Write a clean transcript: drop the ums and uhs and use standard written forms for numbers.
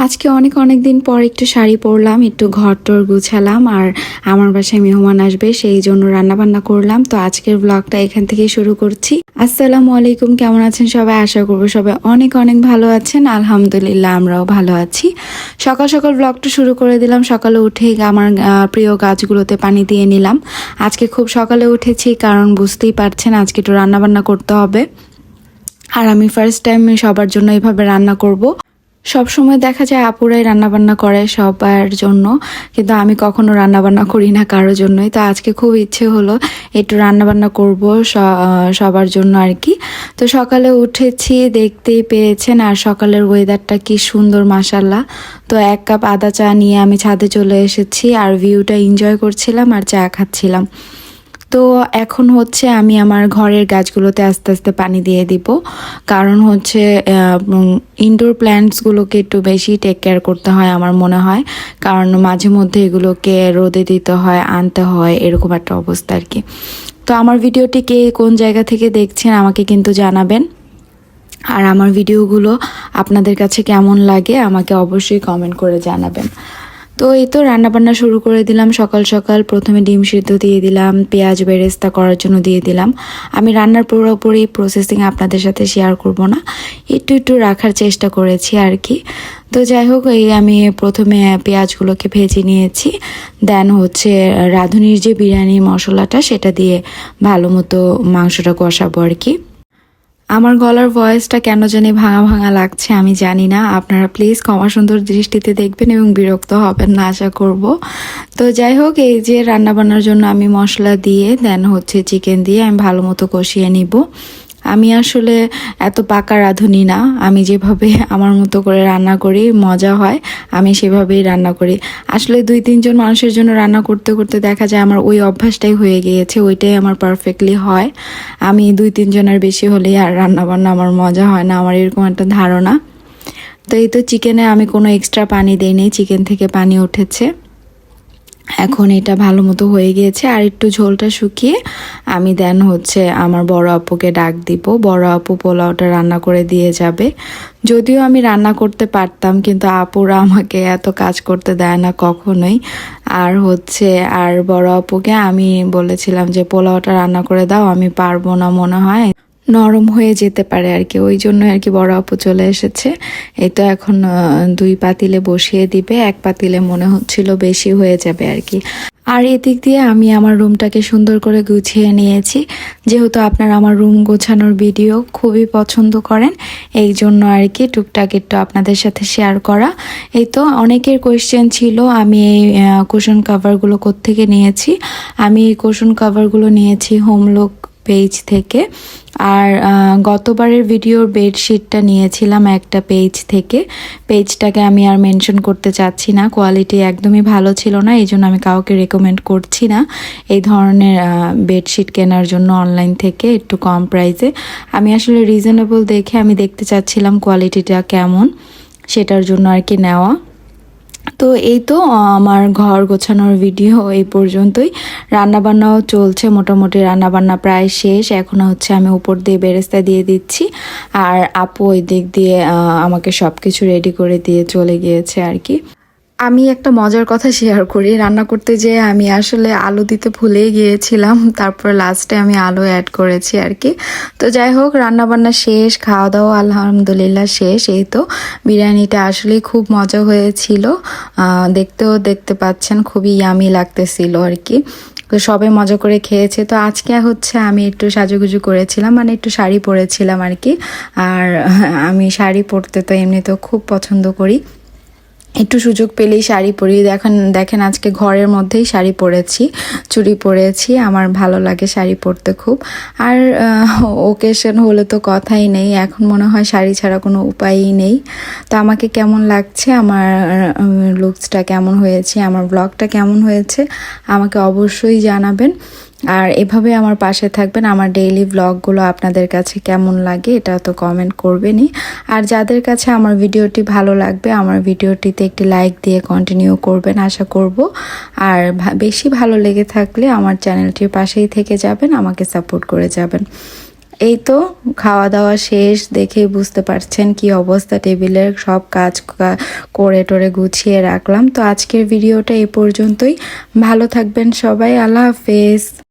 আজকে অনেক দিন পর একটু শাড়ি পরলাম, একটু ঘর-টর গুছালাম আর আমার বাসায় মেহমান আসবে সেই জন্য রান্নাবান্না করলাম। তো আজকের ব্লগটা এখান থেকেই শুরু করছি। আসসালামু আলাইকুম, কেমন আছেন সবাই? আশা করবো সবাই অনেক ভালো আছেন। আলহামদুলিল্লাহ আমরাও ভালো আছি। সকাল সকাল ব্লগটা শুরু করে দিলাম। সকালে উঠেই আমার প্রিয় গাছগুলোতে পানি দিয়ে নিলাম। আজকে খুব সকালে উঠেছি কারণ বুঝতেই পারছেন আজকে একটু রান্নাবান্না করতে হবে। আর আমি ফার্স্ট টাইম সবার জন্য এইভাবে রান্না করব। সব সময় দেখা যায় আপুরাই রান্নাবান্না করে সবার জন্য, কিন্তু আমি কখনো রান্নাবান্না করি না কারোর জন্যই। তো আজকে খুব ইচ্ছে হলো একটু রান্নাবান্না করব সবার জন্য আর কি। তো সকালে উঠেছি, দেখতেই পেয়েছেন, আর সকালের ওয়েদারটা কি সুন্দর মাশাল্লাহ। তো 1 কাপ আদা চা নিয়ে আমি ছাদে চলে এসেছি আর ভিউটা এনজয় করছিলাম আর চা খাচ্ছিলাম। তো এখন হচ্ছে আমি আমার ঘরের গাছগুলোতে আস্তে আস্তে পানি দিয়ে দিব, কারণ হচ্ছে ইনডোর প্ল্যান্টসগুলোকে একটু বেশি টেক কেয়ার করতে হয় আমার মনে হয়, কারণ মাঝে মধ্যে এগুলোকে রোদে দিতে হয়, আনতে হয়, এরকম একটা অবস্থা আর কি। তো আমার ভিডিওটি কে কোন জায়গা থেকে দেখছেন আমাকে কিন্তু জানাবেন, আর আমার ভিডিওগুলো আপনাদের কাছে কেমন লাগে আমাকে অবশ্যই কমেন্ট করে জানাবেন। তো এই তো রান্নাবান্না শুরু করে দিলাম সকাল সকাল। প্রথমে ডিম সিদ্ধ দিয়ে দিলাম, পেঁয়াজ বেরেস্তা করার জন্য দিয়ে দিলাম। আমি রান্নার পুরোপুরি প্রসেসিং আপনাদের সাথে শেয়ার করব না, একটু রাখার চেষ্টা করেছি আর কি। তো যাই হোক, এই আমি প্রথমে পেঁয়াজগুলোকে ভেজে নিয়েছি, দেন হচ্ছে রাঁধুনির যে বিরিয়ানি মশলাটা সেটা দিয়ে ভালো মতো মাংসটা কষাবো আর কি। আমার গলার ভয়েসটা কেন জানি ভাঙা লাগছে, আমি জানি না। আপনারা প্লিজ ক্ষমা সুন্দর দৃষ্টিতে দেখবেন এবং বিরক্ত হবেন না আশা করব। তো যাই হোক, এই যে রান্নাবান্নার জন্য আমি মশলা দিয়ে দেন হচ্ছে চিকেন দিয়ে আমি ভালো মতো কষিয়ে নিব। আমি আসলে এত পাকা রাঁধুনি না, আমি যেভাবে আমার মতো করে রান্না করি মজা হয় আমি সেভাবেই রান্না করি। আসলে 2-3 জন মানুষের জন্য রান্না করতে করতে দেখা যায় আমার ওই অভ্যাসটাই হয়ে গিয়েছে, ওইটাই আমার পারফেক্টলি হয়। আমি 2-3 জনের বেশি হলেই আর রান্না বান্না আমার মজা হয় না, আমার এরকম একটা ধারণা। তো এই তো চিকেনে আমি কোনো এক্সট্রা পানি দিইনি, চিকেন থেকে পানি উঠেছে। এখন এটা ভালো মতো হয়ে গিয়েছে, আর একটু ঝোলটা শুকিয়ে আমি দেন হচ্ছে আমার বড় আপুকে ডাক দিব। বড় আপু পোলাওটা রান্না করে দিয়ে যাবে। যদিও আমি রান্না করতে পারতাম, কিন্তু আপুরা আমাকে এত কাজ করতে দেয় না কখনোই। আর হচ্ছে বড় আপুকে আমি বলেছিলাম যে পোলাওটা রান্না করে দাও, আমি পারবো না, মনে হয় নরম হয়ে যেতে পারে আর কি। ওই জন্য আর কি বড় আপু চলে এসেছে। এই তো এখন 2 পাতিলে বসিয়ে দিবে, 1 পাতিলে মনে হচ্ছিল বেশি হয়ে যাবে আর কি। আর এদিক দিয়ে আমি আমার রুমটাকে সুন্দর করে গুছিয়ে নিয়েছি, যেহেতু আপনারা আমার রুম গোছানোর ভিডিও খুবই পছন্দ করেন, এই জন্য আর কি টুকটাক একটু আপনাদের সাথে শেয়ার করা। এই তো অনেকের কোয়েশ্চেন ছিল আমি এই কুশন কাভারগুলো কোত্থেকে নিয়েছি। আমি এই কুশন কাভারগুলো নিয়েছি হোমলুক পেজ থেকে, আর গতবারের ভিডিওর বেডশিটটা নিয়েছিলাম একটা পেজ থেকে। পেজটাকে আমি আর মেনশন করতে চাচ্ছি না, কোয়ালিটি একদমই ভালো ছিল না, এই জন্য আমি কাউকে রেকমেন্ড করছি না এই ধরনের বেডশিট কেনার জন্য অনলাইন থেকে একটু কম প্রাইসে। আমি আসলে রিজনেবল দেখে আমি দেখতে চাচ্ছিলাম কোয়ালিটিটা কেমন, সেটার জন্য আর কি নেওয়া। তো এই তো আমার ঘর গোছানোর ভিডিও এই পর্যন্তই। রান্নাবান্নাও চলছে, মোটামুটি রান্নাবান্না প্রায় শেষ। এখন হচ্ছে আমি উপর দিয়ে বেরেস্তা দিয়ে দিচ্ছি, আর আপু ওই দিক দিয়ে আমাকে সব কিছু রেডি করে দিয়ে চলে গিয়েছে আর কি। আমি একটা মজার কথা শেয়ার করি, রান্না করতে যেয়ে আমি আসলে আলু দিতে ভুলেই গিয়েছিলাম, তারপর লাস্টে আমি আলু অ্যাড করেছি আর কি। তো যাই হোক, রান্নাবান্না শেষ, খাওয়া দাওয়া আলহামদুলিল্লাহ শেষ। এই তো বিরিয়ানিটা আসলে খুব মজা হয়েছিল, দেখতে পাচ্ছেন খুবই ইয়ামি লাগতেছিল আর কি। তো সবাই মজা করে খেয়েছে। তো আজকে হচ্ছে আমি একটু সাজুগুজু করেছিলাম, মানে একটু শাড়ি পরেছিলাম আর কি। আর আমি শাড়ি পরতে তো এমনিতেও খুব পছন্দ করি, একটু সুযোগ পেলেই শাড়ি পরি। দেখেন আজকে ঘরের মধ্যেই শাড়ি পরেছি, চুড়ি পরেছি, আমার ভালো লাগে শাড়ি পরতে খুব। আর ওকেশন হলে তো কথাই নেই, এখন মনে হয় শাড়ি ছাড়া কোনো উপায়ই নেই। তো আমাকে কেমন লাগছে, আমার লুকসটা কেমন হয়েছে, আমার ব্লগটা কেমন হয়েছে আমাকে অবশ্যই জানাবেন। আর এভাবে আমার পাশে থাকবেন। আমার ডেইলি ব্লগগুলো আপনাদের কাছে কেমন লাগে এটা তো কমেন্ট করবেনই। আর যাদের কাছে আমার ভিডিওটি ভালো লাগবে আমার ভিডিওটিতে একটি লাইক দিয়ে কন্টিনিউ করবেন আশা করব। আর বেশি ভালো লেগে থাকলে আমার চ্যানেলটির পাশেই থেকে যাবেন, আমাকে সাপোর্ট করে যাবেন। এই তো খাওয়া দাওয়া শেষ, দেখেই বুঝতে পারছেন কি অবস্থা, টেবিলের সব কাজ করে টোরে গুছিয়ে রাখলাম। তো আজকের ভিডিওটা এই পর্যন্তই। ভালো থাকবেন সবাই, আল্লাহ হাফেজ।